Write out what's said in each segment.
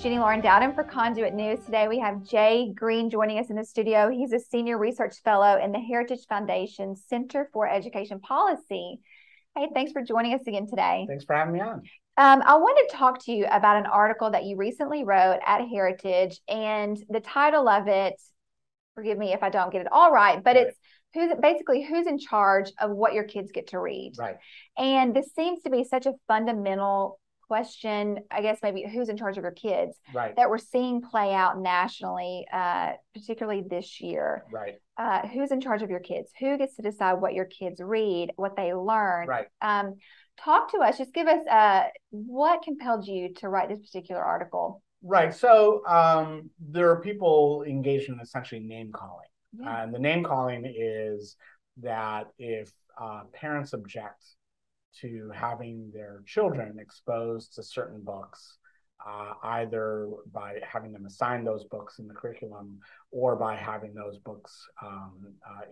Jeannie Lauren Dowden for Conduit News. Today we have Jay Greene joining us in the studio. He's a senior research fellow in the Heritage Foundation Center for Education Policy. Hey, thanks for joining us again today. Thanks for having me on. I wanted to talk to you about an article that you recently wrote at Heritage, and the title of it, forgive me if I don't get it all right, but it's who's in charge of what your kids get to read. Right. And this seems to be such a fundamental question, I guess maybe who's in charge of your kids, right, that we're seeing play out nationally, particularly this year. Right. Who's in charge of your kids? Who gets to decide what your kids read, what they learn? Right. Talk to us. Just give us what compelled you to write this particular article. Right. So there are people engaged in essentially name calling. Yeah. And the name calling is that if parents object to having their children exposed to certain books, either by having them assign those books in the curriculum or by having those books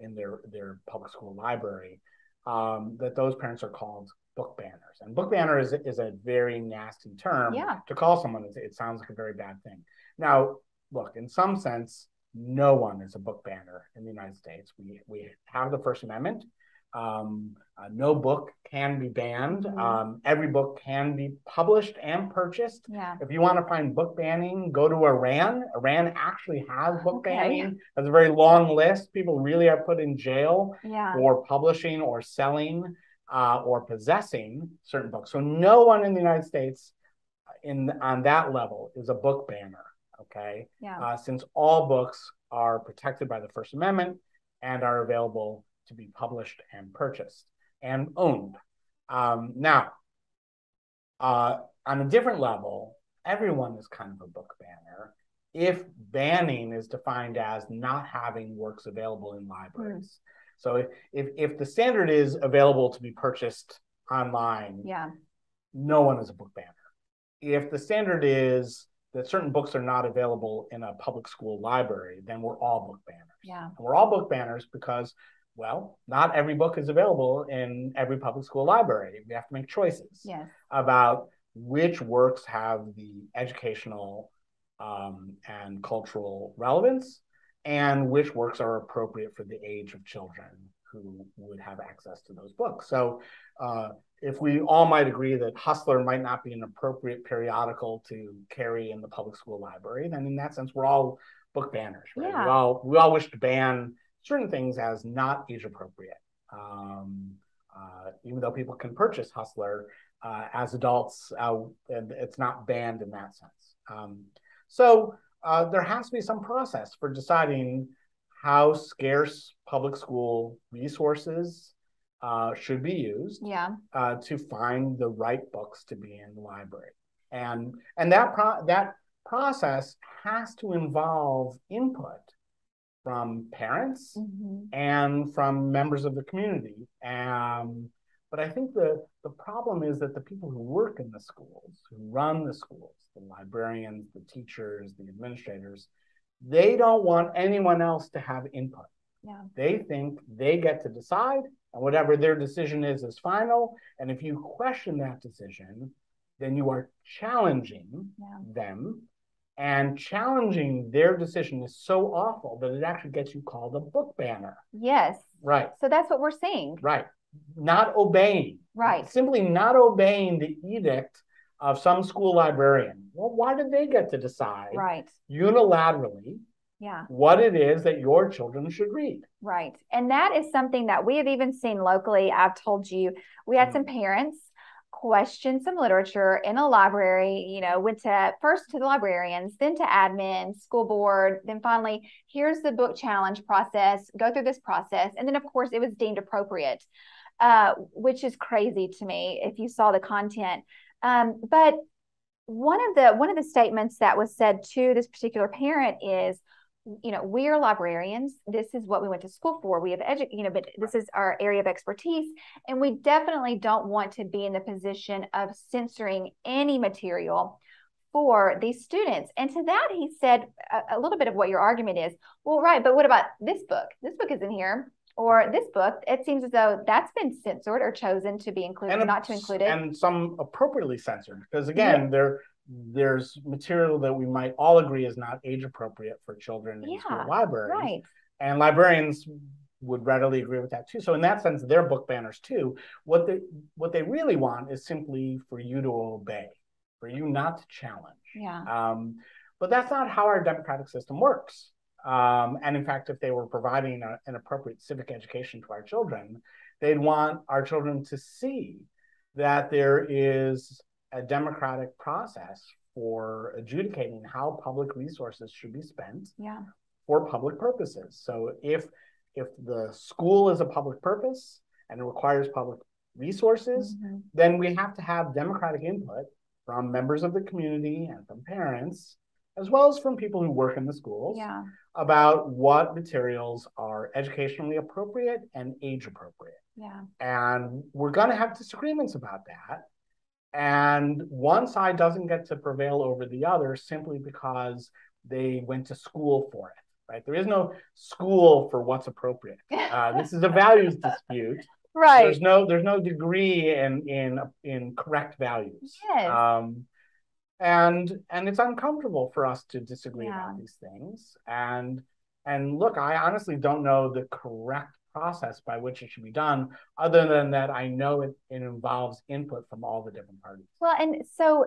in their public school library, that those parents are called book banners. And book banner is a very nasty term to call someone. It sounds like a very bad thing. Now, look, in some sense, no one is a book banner in the United States. We have the First Amendment. No book can be banned. Every book can be published and purchased. Yeah. If you want to find book banning, go to Iran. Iran actually has book banning. Has a very long list. People really are put in jail for publishing or selling or possessing certain books. So no one in the United States on that level is a book banner. Okay. Yeah. Since all books are protected by the First Amendment and are available to be published and purchased and owned. Now, on a different level, everyone is kind of a book banner if banning is defined as not having works available in libraries. So if the standard is available to be purchased online, no one is a book banner. If the standard is that certain books are not available in a public school library, then we're all book banners. Yeah. And we're all book banners because, well, not every book is available in every public school library. We have to make choices about which works have the educational and cultural relevance and which works are appropriate for the age of children who would have access to those books. So if we all might agree that Hustler might not be an appropriate periodical to carry in the public school library, then in that sense, we're all book banners, right? Yeah. We all wish to ban certain things as not age appropriate, even though people can purchase Hustler as adults, and it's not banned in that sense. So there has to be some process for deciding how scarce public school resources should be used to find the right books to be in the library. And that process has to involve input from parents and from members of the community. But I think the problem is that the people who work in the schools, who run the schools, the librarians, the teachers, the administrators, they don't want anyone else to have input. Yeah. They think they get to decide, and whatever their decision is final. And if you question that decision, then you are challenging them. And challenging their decision is so awful that it actually gets you called a book banner. Yes. Right. So that's what we're seeing. Right. Not obeying. Right. Simply not obeying the edict of some school librarian. Well, why did they get to decide unilaterally what it is that your children should read? Right. And that is something that we have even seen locally. I've told you, we had some parents question some literature in a library, went first to the librarians, then to admin, school board, then finally, here's the book challenge process, go through this process. And then of course it was deemed appropriate, which is crazy to me if you saw the content. But one of the statements that was said to this particular parent is, we are librarians. This is what we went to school for. We have but this is our area of expertise. And we definitely don't want to be in the position of censoring any material for these students. And to that, he said a little bit of what your argument is. Well, right, but what about this book? This book isn't here. Or this book, it seems as though that's been censored or chosen to be included, not to include it. And some appropriately censored, because again, there's material that we might all agree is not age appropriate for children in school libraries. Right. And librarians would readily agree with that too. So in that sense, they're book banners too. What they really want is simply for you to obey, for you not to challenge. Yeah. But that's not how our democratic system works. And in fact, if they were providing an appropriate civic education to our children, they'd want our children to see that there is a democratic process for adjudicating how public resources should be spent for public purposes. So if the school is a public purpose and it requires public resources, then we have to have democratic input from members of the community and from parents, as well as from people who work in the schools, about what materials are educationally appropriate and age appropriate. And we're going to have disagreements about that. And one side doesn't get to prevail over the other simply because they went to school for it, right? There is no school for what's appropriate. This is a values dispute. Right. There's no degree in correct values. Yes. And it's uncomfortable for us to disagree about these things. And look, I honestly don't know the correct process by which it should be done, other than that I know it involves input from all the different parties. Well, and so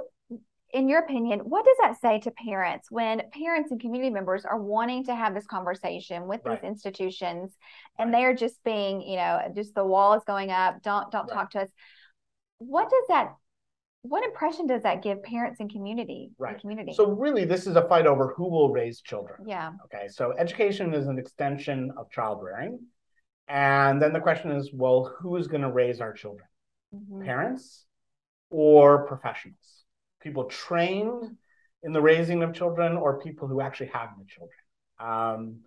in your opinion, what does that say to parents when parents and community members are wanting to have this conversation with these institutions and they are just being, just the wall is going up, don't talk to us? What impression does that give parents and community? Right. The community? So really, this is a fight over who will raise children. Yeah. Okay. So education is an extension of child rearing. And then the question is, well, who's going to raise our children? Parents or professionals? People trained in the raising of children or people who actually have the children?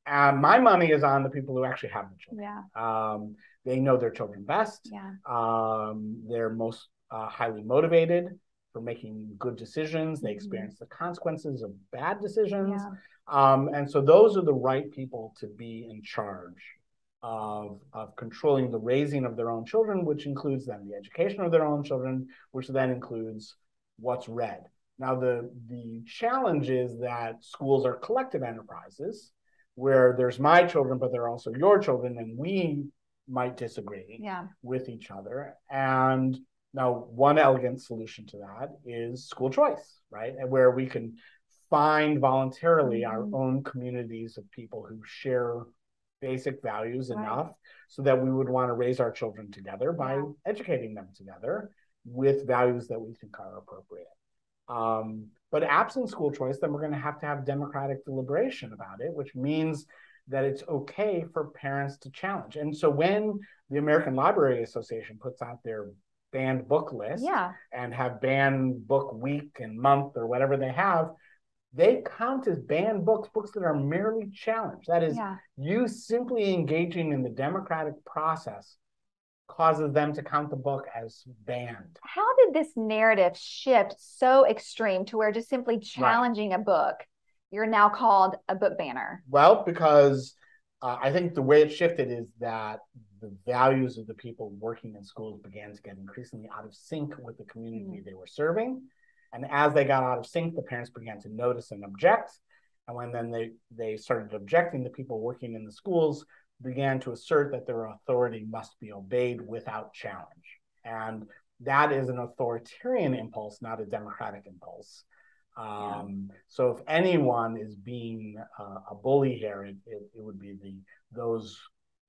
And my money is on the people who actually have the children. Yeah. They know their children best. Yeah. They're most highly motivated for making good decisions. They experience the consequences of bad decisions. And so those are the right people to be in charge of controlling the raising of their own children, which includes then the education of their own children, which then includes what's read. Now, the challenge is that schools are collective enterprises where there's my children, but they're also your children, and we might disagree with each other. And now, one elegant solution to that is school choice, right? And where we can find voluntarily our own communities of people who share basic values enough so that we would want to raise our children together by educating them together with values that we think are appropriate. But absent school choice, then we're going to have democratic deliberation about it, which means that it's okay for parents to challenge. And so when the American Library Association puts out their banned book list and have banned book week and month or whatever they have, they count as banned books that are merely challenged. That is, you simply engaging in the democratic process causes them to count the book as banned. How did this narrative shift so extreme to where just simply challenging a book, you're now called a book banner? Well, because I think the way it shifted is that the values of the people working in schools began to get increasingly out of sync with the community they were serving. And as they got out of sync, the parents began to notice and object. And when then they started objecting, the people working in the schools began to assert that their authority must be obeyed without challenge. And that is an authoritarian impulse, not a democratic impulse. So if anyone is being a bully here, it would be those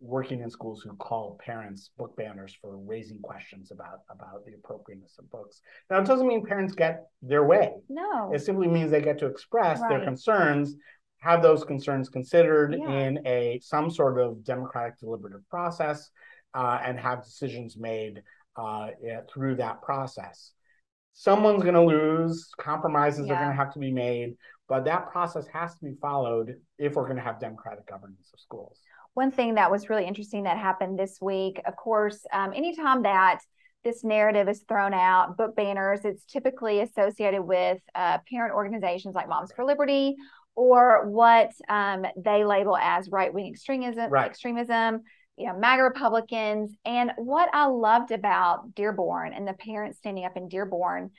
working in schools who call parents book banners for raising questions about the appropriateness of books. Now, it doesn't mean parents get their way. No. It simply means they get to express their concerns, have those concerns considered in some sort of democratic deliberative process, and have decisions made through that process. Someone's going to lose, compromises are going to have to be made, but that process has to be followed if we're going to have democratic governance of schools. One thing that was really interesting that happened this week, of course, anytime that this narrative is thrown out, book banners, it's typically associated with parent organizations like Moms for Liberty, or what they label as right-wing extremism, MAGA Republicans. And what I loved about Dearborn and the parents standing up in Dearborn,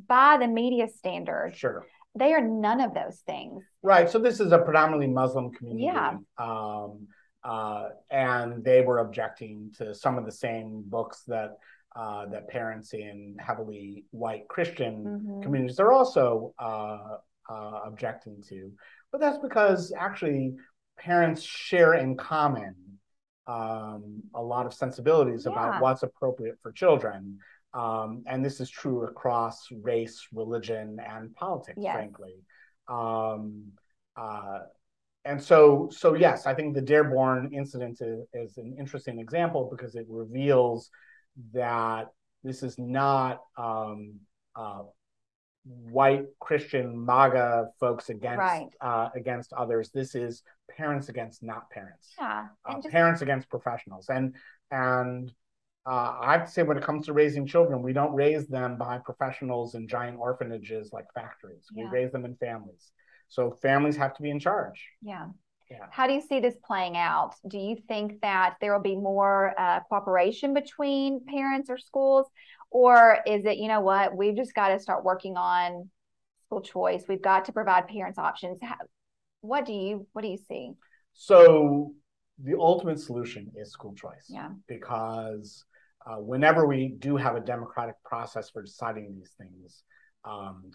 by the media standard, Sure. they are none of those things. Right. So this is a predominantly Muslim community. Yeah. And they were objecting to some of the same books that that parents in heavily white Christian communities are also objecting to. But that's because actually parents share in common a lot of sensibilities about what's appropriate for children. And this is true across race, religion, and politics, frankly. And so yes, I think the Dearborn incident is an interesting example because it reveals that this is not white Christian MAGA folks against others. This is parents against not parents. Yeah, parents against professionals. And I have to say, when it comes to raising children, we don't raise them by professionals in giant orphanages like factories. We raise them in families. So families have to be in charge. Yeah. How do you see this playing out? Do you think that there will be more cooperation between parents or schools? Or is it, you know what, we've just got to start working on school choice. We've got to provide parents options. What do you see? So the ultimate solution is school choice. Yeah. Because whenever we do have a democratic process for deciding these things,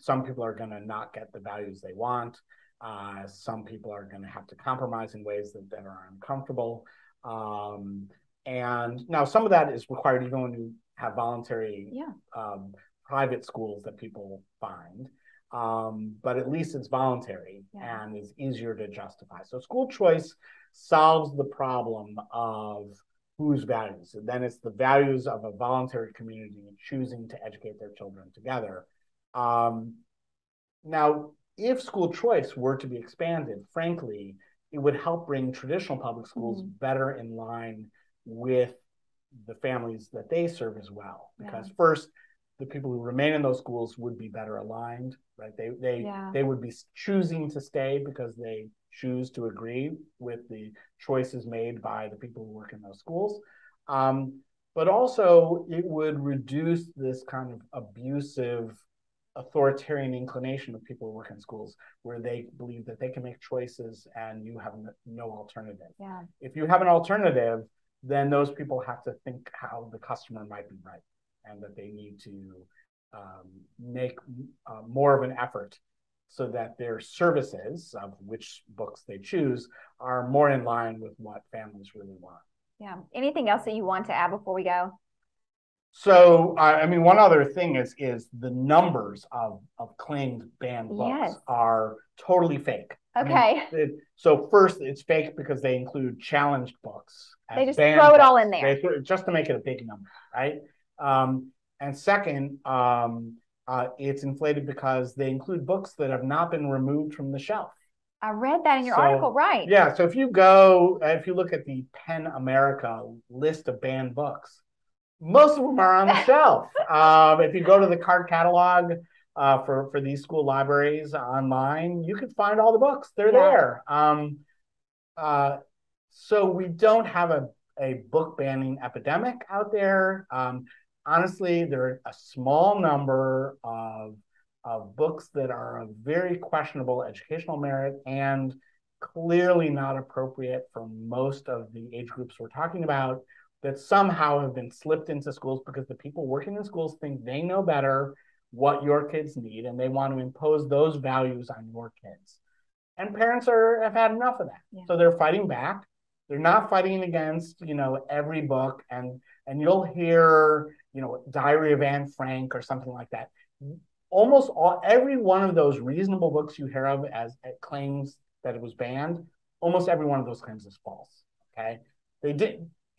some people are going to not get the values they want. Some people are going to have to compromise in ways that are uncomfortable. And now some of that is required even when you have voluntary private schools that people find. But at least it's voluntary and is easier to justify. So school choice solves the problem of whose values. And then it's the values of a voluntary community choosing to educate their children together. Now, if school choice were to be expanded, frankly, it would help bring traditional public schools better in line with the families that they serve as well. Because first, the people who remain in those schools would be better aligned, right? They would be choosing to stay because they choose to agree with the choices made by the people who work in those schools. But also, it would reduce this kind of abusive authoritarian inclination of people who work in schools where they believe that they can make choices and you have no alternative. Yeah. If you have an alternative, then those people have to think how the customer might be right and that they need to make more of an effort so that their services, of which books they choose, are more in line with what families really want. Yeah. Anything else that you want to add before we go? So, I mean, one other thing is the numbers of claimed banned books are totally fake. Okay. I mean, so first, it's fake because they include challenged books. They just throw it all in there. Just to make it a big number, right? And second, it's inflated because they include books that have not been removed from the shelf. I read that in your article, right? Yeah, so if you look at the PEN America list of banned books, most of them are on the shelf. If you go to the card catalog for these school libraries online, you can find all the books. They're there. So we don't have a book banning epidemic out there. Honestly, there are a small number of books that are of very questionable educational merit and clearly not appropriate for most of the age groups we're talking about, that somehow have been slipped into schools because the people working in schools think they know better what your kids need and they want to impose those values on your kids. And parents have had enough of that. Yeah. So they're fighting back. They're not fighting against, every book. And you'll hear, Diary of Anne Frank or something like that. Almost every one of those reasonable books you hear of as claims that it was banned, almost every one of those claims is false. Okay.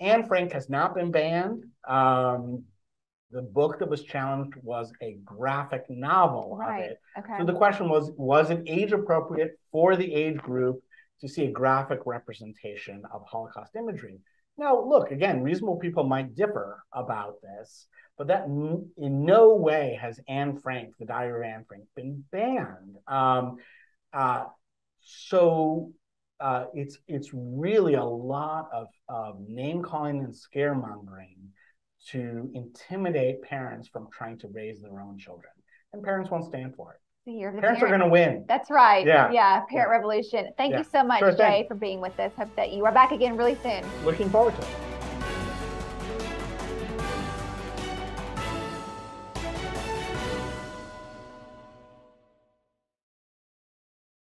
Anne Frank has not been banned. The book that was challenged was a graphic novel of it. Okay. So the question was it age appropriate for the age group to see a graphic representation of Holocaust imagery? Now, look, again, reasonable people might differ about this, but that in no way has Anne Frank, the Diary of Anne Frank, been banned. It's really a lot of name calling and scaremongering to intimidate parents from trying to raise their own children. and parents won't stand for it. The year of the parents are going to win. That's right. Yeah. Parent revolution. Thank Yeah. you so much, Sure Jay, thing. for being with us. Hope that you are back again really soon. Looking forward to it.